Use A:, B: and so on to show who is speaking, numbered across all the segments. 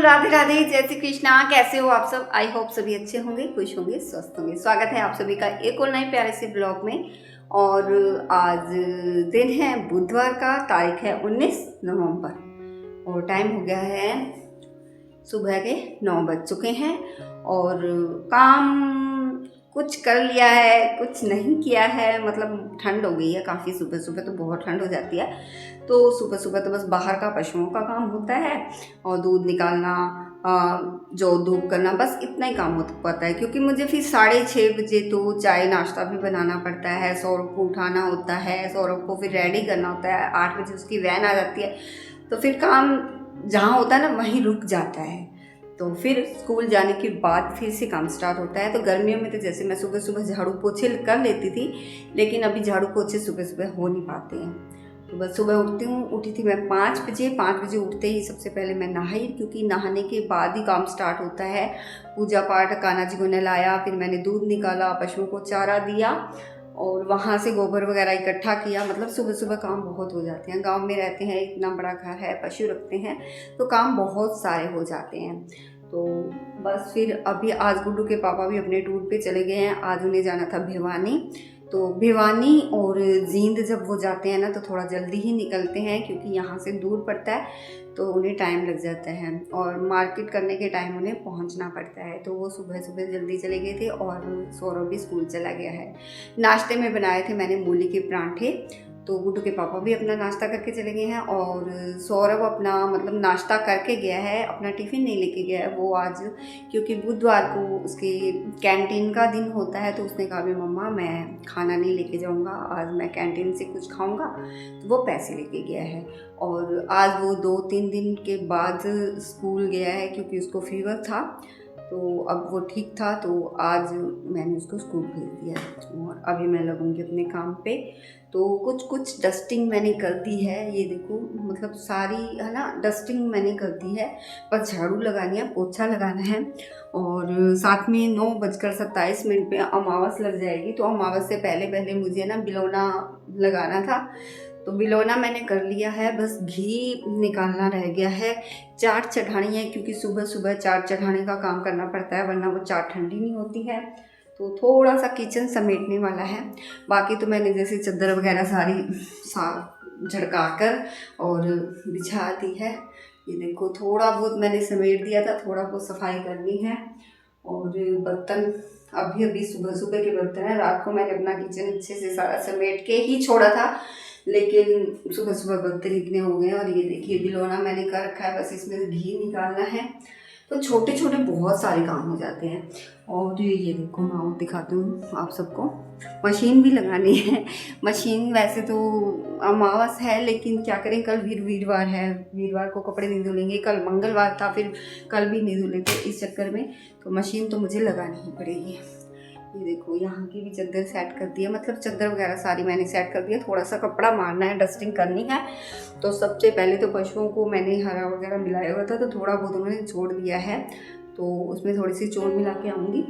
A: राधे राधे, जय श्री कृष्णा। कैसे हो आप सब? आई होप सभी अच्छे होंगे, खुश होंगे, स्वस्थ होंगे। स्वागत है आप सभी का एक और नए प्यारे से ब्लॉग में। और आज दिन है बुधवार का, तारीख है 19 नवंबर और टाइम हो गया है सुबह के 9 बज चुके हैं। और काम कुछ कर लिया है, कुछ नहीं किया है। मतलब ठंड हो गई है काफ़ी, सुबह सुबह तो बहुत ठंड हो जाती है। तो सुबह सुबह तो बस बाहर का पशुओं का काम होता है और दूध निकालना, जो धूप करना, बस इतना ही काम हो पाता है। क्योंकि मुझे फिर 6:30 बजे तो चाय नाश्ता भी बनाना पड़ता है, सौरभ को उठाना होता है, सौरभ को फिर रेडी करना होता है। 8 बजे उसकी वैन आ जाती है, तो फिर काम जहाँ होता है ना वहीं रुक जाता है। तो फिर स्कूल जाने के बाद फिर से काम स्टार्ट होता है। तो गर्मियों में तो जैसे मैं सुबह सुबह झाड़ू पोछे कर लेती थी, लेकिन अभी झाड़ू पोछे सुबह सुबह हो नहीं पाते हैं। तो बस सुबह उठी थी मैं 5 बजे। 5 बजे उठते ही सबसे पहले मैं नहाई, क्योंकि नहाने के बाद ही काम स्टार्ट होता है। पूजा पाठ, कान्हा जी को नहलाया, फिर मैंने दूध निकाला, पशुओं को चारा दिया और वहाँ से गोबर वगैरह इकट्ठा किया। मतलब सुबह सुबह काम बहुत हो जाते हैं। गांव में रहते हैं, इतना बड़ा घर है, पशु रखते हैं, तो काम बहुत सारे हो जाते हैं। तो बस फिर अभी आज गुड्डू के पापा भी अपने टूर पे चले गए हैं। आज उन्हें जाना था भिवानी। तो भिवानी और जींद जब वो जाते हैं ना तो थोड़ा जल्दी ही निकलते हैं, क्योंकि यहाँ से दूर पड़ता है तो उन्हें टाइम लग जाता है और मार्केट करने के टाइम उन्हें पहुँचना पड़ता है। तो वो सुबह सुबह जल्दी चले गए थे और सौरभ भी स्कूल चला गया है। नाश्ते में बनाए थे मैंने मूली के परांठे। तो गुड्डू के पापा भी अपना नाश्ता करके चले गए हैं और सौरभ अपना मतलब नाश्ता करके गया है, अपना टिफ़िन नहीं लेके गया है वो आज, क्योंकि बुधवार को उसके कैंटीन का दिन होता है। तो उसने कहा भी मम्मा मैं खाना नहीं लेके जाऊंगा, आज मैं कैंटीन से कुछ खाऊंगा। तो वो पैसे लेके गया है और आज वो 2-3 दिन के बाद स्कूल गया है, क्योंकि उसको फीवर था। तो अब वो ठीक था, तो आज मैंने उसको स्कूल भेज दिया और अभी मैं लगूंगी अपने काम पे। तो कुछ डस्टिंग मैंने कर दी है, ये देखो, मतलब सारी है ना डस्टिंग मैंने कर दी है। बस झाड़ू लगानी है, पोछा लगाना है। और साथ में 9:27 पे अमावस लग जाएगी। तो अमावस से पहले पहले मुझे ना बिलौना लगाना था, तो बिलौना मैंने कर लिया है। बस घी निकालना रह गया है। चाट चढ़ानी है, क्योंकि सुबह सुबह चाट चढ़ाने का काम करना पड़ता है, वरना वो चाट ठंडी नहीं होती है। तो थोड़ा सा किचन समेटने वाला है। बाकी तो मैंने जैसे चादर वगैरह सारी साफ झड़का कर और बिछा दी है। ये देखो थोड़ा बहुत मैंने समेट दिया था, थोड़ा बहुत सफाई करनी है। और बर्तन अभी अभी सुबह सुबह के बर्तन है। रात को मैंने अपना किचन अच्छे से सारा समेट के ही छोड़ा था, लेकिन सुबह सुबह बर्तन इतने हो गए। और ये देखिए बिलौना मैंने कर रखा है, बस इसमें घी निकालना है। तो छोटे छोटे बहुत सारे काम हो जाते हैं। और ये देखो मैं और दिखाती हूँ आप सबको, मशीन भी लगानी है। मशीन वैसे तो अमावस है, लेकिन क्या करें, कल वीरवार है, वीरवार को कपड़े नहीं धुलेंगे। कल मंगलवार था, फिर कल भी नहीं धुले थे, इस चक्कर में तो मशीन तो मुझे लगानी ही पड़ेगी। ये देखो यहाँ की भी चादर सेट कर दी है, मतलब चादर वगैरह सारी मैंने सेट कर दिया। थोड़ा सा कपड़ा मारना है, डस्टिंग करनी है। तो सबसे पहले तो पशुओं को मैंने हरा वगैरह मिलाया हुआ था, तो थोड़ा बहुत उन्होंने छोड़ दिया है, तो उसमें थोड़ी सी चोट मिला के आऊँगी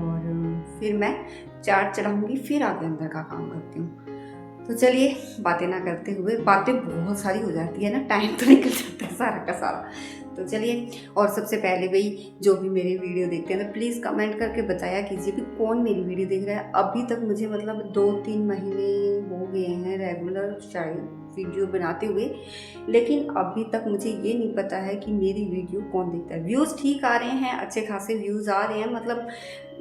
A: और फिर मैं चाट चढ़ाऊँगी, फिर आगे अंदर का काम करती हूँ। तो चलिए बातें ना करते हुए, बातें बहुत सारी हो जाती है ना, टाइम तो निकल जाता है सारा का सारा। तो चलिए, और सबसे पहले भाई जो भी मेरी वीडियो देखते हैं तो प्लीज़ कमेंट करके बताया कीजिए कि कौन मेरी वीडियो देख रहा है। अभी तक मुझे मतलब 2-3 महीने हो गए हैं रेगुलर शायद वीडियो बनाते हुए, लेकिन अभी तक मुझे ये नहीं पता है कि मेरी वीडियो कौन देखता है। व्यूज़ ठीक आ रहे हैं, अच्छे खासे व्यूज़ आ रहे हैं,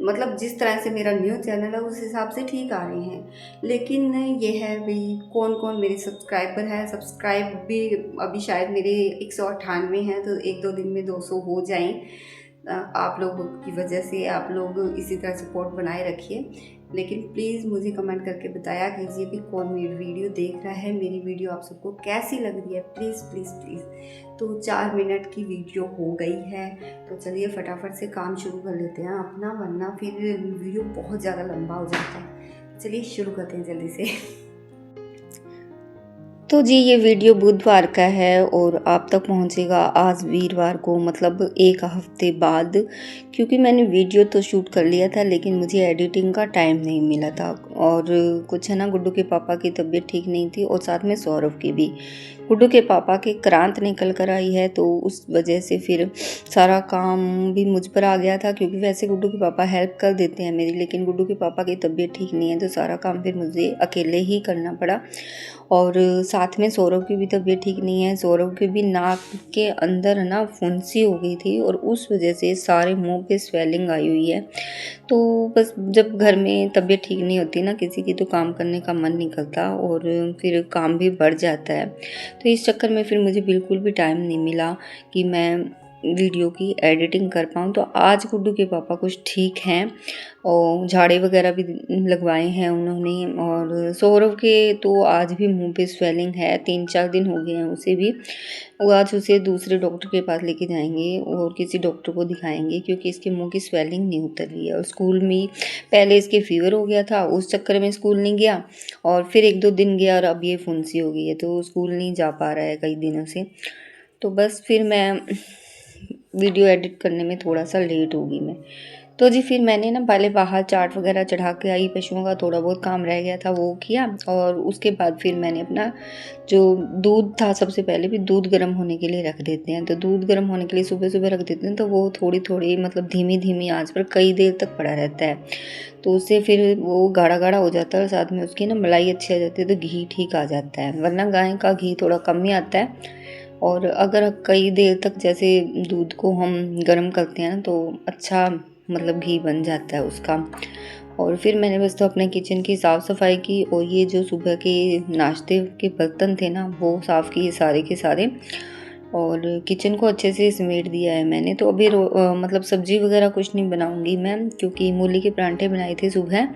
A: मतलब जिस तरह से मेरा न्यू चैनल है उस हिसाब से ठीक आ रहे हैं। लेकिन ये है भाई कौन कौन मेरे सब्सक्राइबर है। सब्सक्राइब भी अभी शायद मेरे 198 हैं, तो 1-2 दिन में 200 हो जाएं। आप लोगों की वजह से आप लोग इसी तरह सपोर्ट बनाए रखिए। लेकिन प्लीज़ मुझे कमेंट करके बताया कीजिए कि कौन मेरी वीडियो देख रहा है, मेरी वीडियो आप सबको कैसी लग रही है, प्लीज़ प्लीज़ प्लीज़। तो 4 मिनट की वीडियो हो गई है, तो चलिए फटाफट से काम शुरू कर लेते हैं अपना, वरना फिर वीडियो बहुत ज़्यादा लंबा हो जाता है। चलिए शुरू करते हैं जल्दी से। तो जी ये वीडियो बुधवार का है और आप तक पहुंचेगा आज वीरवार को, मतलब एक हफ्ते बाद। क्योंकि मैंने वीडियो तो शूट कर लिया था लेकिन मुझे एडिटिंग का टाइम नहीं मिला था। और कुछ है ना, गुड्डू के पापा की तबीयत ठीक नहीं थी और साथ में सौरभ की भी। गुड्डू के पापा के क्रांत निकल कर आई है तो उस वजह से फिर सारा काम भी मुझ पर आ गया था। क्योंकि वैसे गुड्डू के पापा हेल्प कर देते हैं मेरी, लेकिन गुड्डू के पापा की तबीयत ठीक नहीं है तो सारा काम फिर मुझे अकेले ही करना पड़ा। और साथ में सौरभ की भी तबीयत ठीक नहीं है। सौरभ के भी नाक के अंदर ना फुंसी हो गई थी और उस वजह से सारे मुंह पे स्वेलिंग आई हुई है। तो बस जब घर में तबीयत ठीक नहीं होती ना किसी की तो काम करने का मन नहीं करता और फिर काम भी बढ़ जाता है। तो इस चक्कर में फिर मुझे बिल्कुल भी टाइम नहीं मिला कि मैं वीडियो की एडिटिंग कर पाऊँ। तो आज गुड्डू के पापा कुछ ठीक हैं और झाड़े वगैरह भी लगवाए हैं उन्होंने। और सौरभ के तो आज भी मुंह पे स्वेलिंग है, 3-4 दिन हो गए हैं उसे भी। वो आज उसे दूसरे डॉक्टर के पास लेके जाएंगे और किसी डॉक्टर को दिखाएंगे क्योंकि इसके मुंह की स्वेलिंग नहीं उतर रही है। और स्कूल में पहले इसके फीवर हो गया था, उस चक्कर में स्कूल नहीं गया और फिर 1-2 दिन गया और अब ये फुंसी हो गई है तो स्कूल नहीं जा पा रहा है कई दिनों से। तो बस फिर मैं वीडियो एडिट करने में थोड़ा सा लेट होगी मैं। तो जी फिर मैंने ना पहले बाहर चाट वगैरह चढ़ा के आई, पशुओं का थोड़ा बहुत काम रह गया था वो किया। और उसके बाद फिर मैंने अपना जो दूध था, सबसे पहले भी दूध गर्म होने के लिए रख देते हैं। तो दूध गर्म होने के लिए सुबह सुबह रख देते हैं तो वो थोड़ी थोड़ी मतलब धीमी धीमी आंच पर कई देर तक पड़ा रहता है। तो उससे फिर वो गाढ़ा गाढ़ा हो जाता है और साथ में उसकी ना मलाई अच्छी आ जाती है तो घी ठीक आ जाता है। वरना गाय का घी थोड़ा कम ही आता है। और अगर कई देर तक जैसे दूध को हम गर्म करते हैं तो अच्छा मतलब घी बन जाता है उसका। और फिर मैंने बस तो अपने किचन की साफ़ सफाई की और ये जो सुबह के नाश्ते के बर्तन थे ना वो साफ़ किए सारे के सारे। और किचन को अच्छे से समेट दिया है मैंने। तो अभी मतलब सब्जी वगैरह कुछ नहीं बनाऊंगी मैं क्योंकि मूली के परांठे बनाए थे सुबह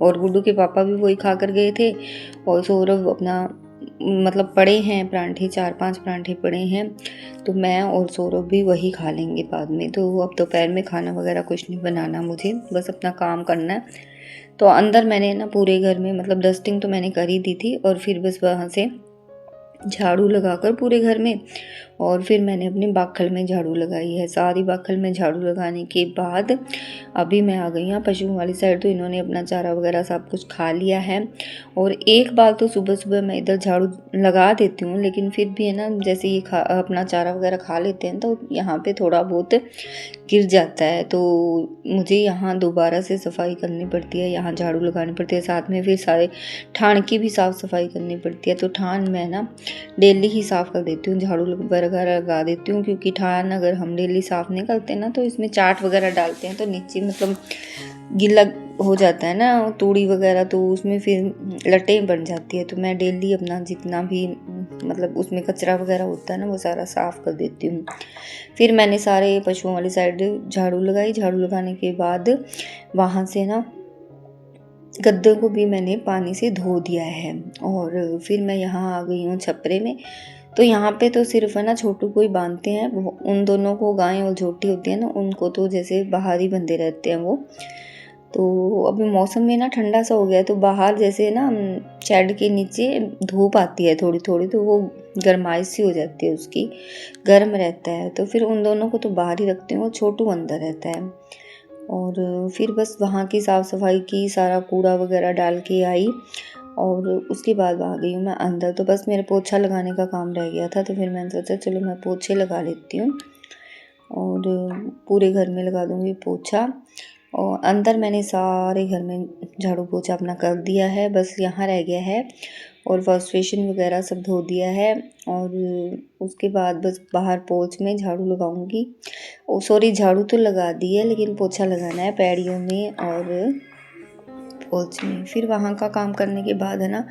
A: और गुड्डू के पापा भी वही खा कर गए थे। और सौरभ अपना मतलब पड़े हैं परांठे, 4-5 परांठे पड़े हैं तो मैं और सौरभ भी वही खा लेंगे बाद में। तो अब दोपहर में खाना वगैरह कुछ नहीं बनाना मुझे, बस अपना काम करना है। तो अंदर मैंने ना पूरे घर में मतलब डस्टिंग तो मैंने कर ही दी थी और फिर बस वहाँ से झाड़ू लगाकर पूरे घर में। और फिर मैंने अपने बाखल में झाड़ू लगाई है। सारी बाखल में झाड़ू लगाने के बाद अभी मैं आ गई हूँ पशुओं वाली साइड। तो इन्होंने अपना चारा वगैरह सब कुछ खा लिया है। और एक बार तो सुबह सुबह मैं इधर झाड़ू लगा देती हूँ लेकिन फिर भी है ना, जैसे ये अपना चारा वगैरह खा लेते हैं तो यहाँ पे थोड़ा बहुत गिर जाता है तो मुझे यहाँ दोबारा से सफाई करनी पड़ती है, यहाँ झाड़ू लगानी पड़ती है। साथ में फिर सारे ठान की भी साफ़ सफाई करनी पड़ती है। तो ठान मैं ना डेली ही साफ़ कर देती हूँ, झाड़ू वगैरह लगा देती हूँ। क्योंकि ठान अगर हम डेली साफ़ नहीं करते ना तो इसमें चाट वगैरह डालते हैं तो नीचे मतलब गीला हो जाता है ना तूड़ी वगैरह, तो उसमें फिर लटें बन जाती है। तो मैं डेली अपना जितना भी मतलब उसमें कचरा वगैरह होता है ना वो सारा साफ़ कर देती हूँ। फिर मैंने सारे पशुओं वाली साइड झाड़ू लगाई। झाड़ू लगाने के बाद वहाँ से ना गद्दों को भी मैंने पानी से धो दिया है। और फिर मैं यहाँ आ गई हूँ छपरे में। तो यहाँ पे तो सिर्फ है ना छोटू को ही बांधते हैं, उन दोनों को, गाय और छोटी होती है ना उनको तो जैसे बाहर ही बंधे रहते हैं वो। तो अभी मौसम में ना ठंडा सा हो गया तो बाहर जैसे ना शेड के नीचे धूप आती है थोड़ी थोड़ी तो वो गर्माइश सी हो जाती है उसकी, गर्म रहता है। तो फिर उन दोनों को तो बाहर ही रखती हूँ, छोटू अंदर रहता है। और फिर बस वहाँ की साफ़ सफाई की, सारा कूड़ा वगैरह डाल के आई और उसके बाद आ गई हूँ मैं अंदर। तो बस मेरे पोछा लगाने का काम रह गया था तो फिर मैंने सोचा चलो मैं पोछे लगा लेती हूँ और पूरे घर में लगा दूँगी पोछा। और अंदर मैंने सारे घर में झाड़ू पोछा अपना कर दिया है, बस यहाँ रह गया है। और वॉश बेसिन वगैरह सब धो दिया है और उसके बाद बस बाहर पोछ में झाड़ू लगाऊंगी। ओ सॉरी, झाड़ू तो लगा दी है लेकिन पोछा लगाना है पैड़ियों में और पोछ में। फिर वहाँ का काम करने के बाद है ना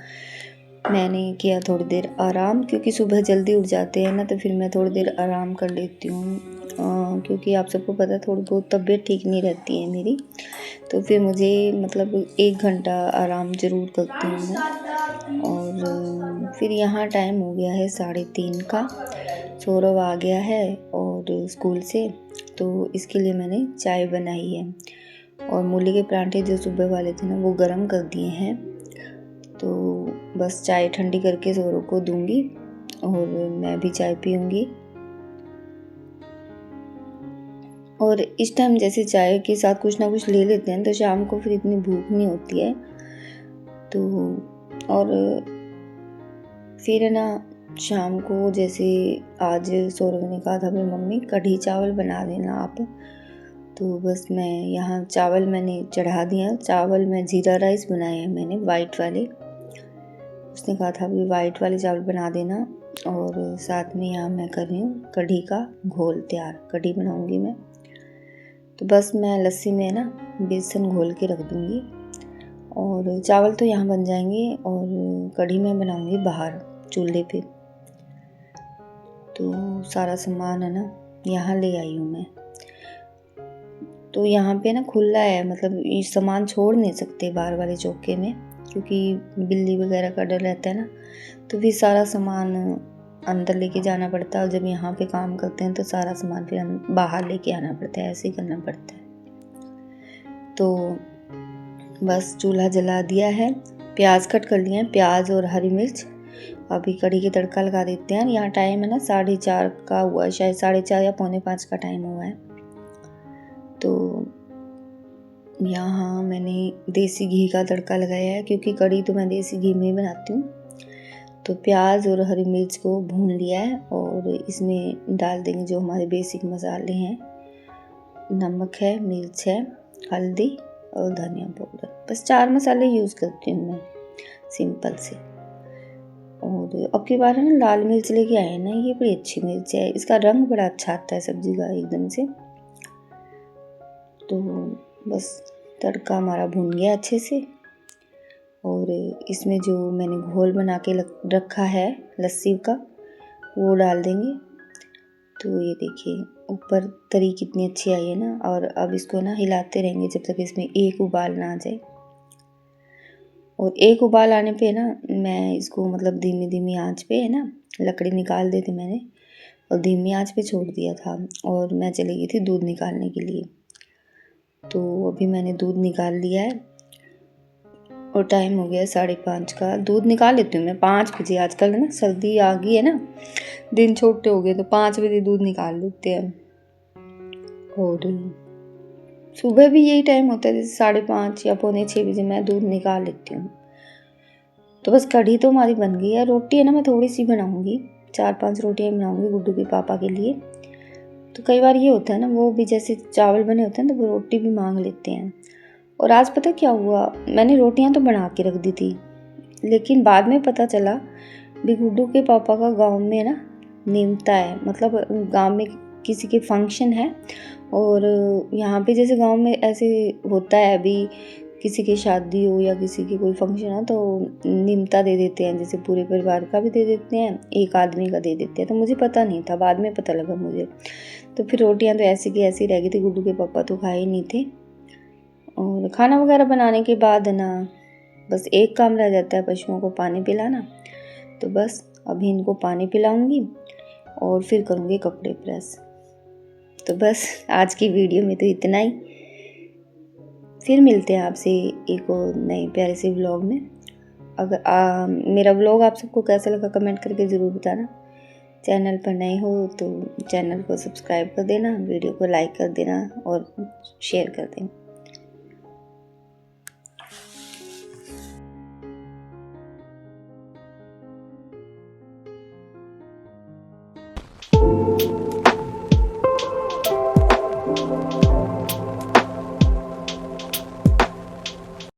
A: मैंने किया थोड़ी देर आराम, क्योंकि सुबह जल्दी उठ जाते हैं ना तो फिर मैं थोड़ी देर आराम कर लेती हूँ। क्योंकि आप सबको पता है थोड़ी बहुत तबीयत ठीक नहीं रहती है मेरी, तो फिर मुझे मतलब 1 घंटा आराम ज़रूर करती हूँ मैं। और फिर यहाँ टाइम हो गया है 3:30 का, सौरभ आ गया है और स्कूल से, तो इसके लिए मैंने चाय बनाई है। और मूली के परांठे जो सुबह वाले थे ना वो गरम कर दिए हैं। तो बस चाय ठंडी करके जोरों को दूंगी और मैं भी चाय पीऊँगी। और इस टाइम जैसे चाय के साथ कुछ ना कुछ ले लेते हैं तो शाम को फिर इतनी भूख नहीं होती है। तो और फिर है ना शाम को जैसे आज सौरभ ने कहा था मेरी मम्मी कढ़ी चावल बना देना आप, तो बस मैं यहाँ चावल मैंने चढ़ा दिया। चावल में जीरा राइस बनाए हैं मैंने वाइट वाले, उसने कहा था अभी वाइट वाले चावल बना देना। और साथ में यहाँ मैं कर रही हूँ कढ़ी का घोल तैयार, कढ़ी बनाऊँगी मैं। तो बस मैं लस्सी में ना बेसन घोल के रख दूँगी और चावल तो यहाँ बन जाएंगे और कढ़ी मैं बनाऊँगी बाहर चूल्हे पे। तो सारा सामान है ना यहाँ ले आई हूँ मैं। तो यहाँ पे ना खुला है, मतलब ये सामान छोड़ नहीं सकते बाहर वाले चौके में, क्योंकि बिल्ली वगैरह का डर रहता है ना। तो फिर सारा सामान अंदर लेके जाना पड़ता है और जब यहाँ पे काम करते हैं तो सारा सामान फिर बाहर लेके आना पड़ता है, ऐसे ही करना पड़ता है। तो बस चूल्हा जला दिया है, प्याज कट कर लिए हैं, प्याज और हरी मिर्च। अभी कढ़ी के तड़का लगा देते हैं। यहाँ टाइम है ना 4:30 का हुआ है, शायद 4:30 या 4:45 का टाइम हुआ है। तो यहाँ मैंने देसी घी का तड़का लगाया है, क्योंकि कढ़ी तो मैं देसी घी में ही बनाती हूँ। तो प्याज और हरी मिर्च को भून लिया है और इसमें डाल देंगे जो हमारे बेसिक मसाले हैं। नमक है, मिर्च है, हल्दी और धनिया पाउडर, बस 4 मसाले यूज़ करती हूँ मैं सिंपल से। और अब की बार है ना लाल मिर्च लेके आए हैं ना, ये बड़ी अच्छी मिर्च है, इसका रंग बड़ा अच्छा आता है सब्जी का एकदम से। तो बस तड़का हमारा भुन गया अच्छे से और इसमें जो मैंने घोल बना के रखा है लस्सी का वो डाल देंगे। तो ये देखिए ऊपर तरी कितनी अच्छी आई है ना। और अब इसको ना हिलाते रहेंगे जब तक इसमें एक उबाल ना आ जाए। और एक उबाल आने पे ना मैं इसको मतलब धीमी धीमी आंच पे है ना, लकड़ी निकाल दी थी मैंने और धीमी आंच पे छोड़ दिया था और मैं चली गई थी दूध निकालने के लिए। तो अभी मैंने दूध निकाल लिया है और टाइम हो गया 5:30 का। दूध निकाल लेती हूँ मैं 5 बजे, आजकल है ना सर्दी आ गई है ना, दिन छोटे हो गए तो 5 बजे दूध निकाल लेते हैं। और सुबह भी यही टाइम होता है, जैसे 5:30 या 5:45 बजे मैं दूध निकाल लेती हूँ। तो बस कढ़ी तो हमारी बन गई है। रोटी है ना मैं थोड़ी सी बनाऊँगी, 4-5 रोटियाँ बनाऊँगी गुड्डू के पापा के लिए। तो कई बार ये होता है ना, वो भी जैसे चावल बने होते हैं तो वो रोटी भी मांग लेते हैं। और आज पता क्या हुआ, मैंने रोटियां तो बना के रख दी थी, लेकिन बाद में पता चला भी गुड्डू के पापा का गांव में ना निमता है, मतलब गांव में किसी के फंक्शन है। और यहाँ पे जैसे गांव में ऐसे होता है, अभी किसी की शादी हो या किसी की कोई फंक्शन हो तो निमता दे देते हैं, जैसे पूरे परिवार का भी दे देते हैं, एक आदमी का दे देते हैं। तो मुझे पता नहीं था, बाद में पता लगा मुझे। तो फिर रोटियां तो ऐसी की ऐसी रह गई थी, गुड्डू के पापा तो खाए ही नहीं थे। और खाना वगैरह बनाने के बाद ना बस एक काम रह जाता है, पशुओं को पानी पिलाना। तो बस अभी इनको पानी पिलाऊंगी और फिर करूँगी कपड़े प्रेस। तो बस आज की वीडियो में तो इतना ही। फिर मिलते हैं आपसे एक और नए प्यारे से व्लॉग में। अगर मेरा व्लॉग आप सबको कैसा लगा कमेंट करके ज़रूर बताना। चैनल पर नए हो तो चैनल को सब्सक्राइब कर देना, वीडियो को लाइक कर देना और शेयर कर देना।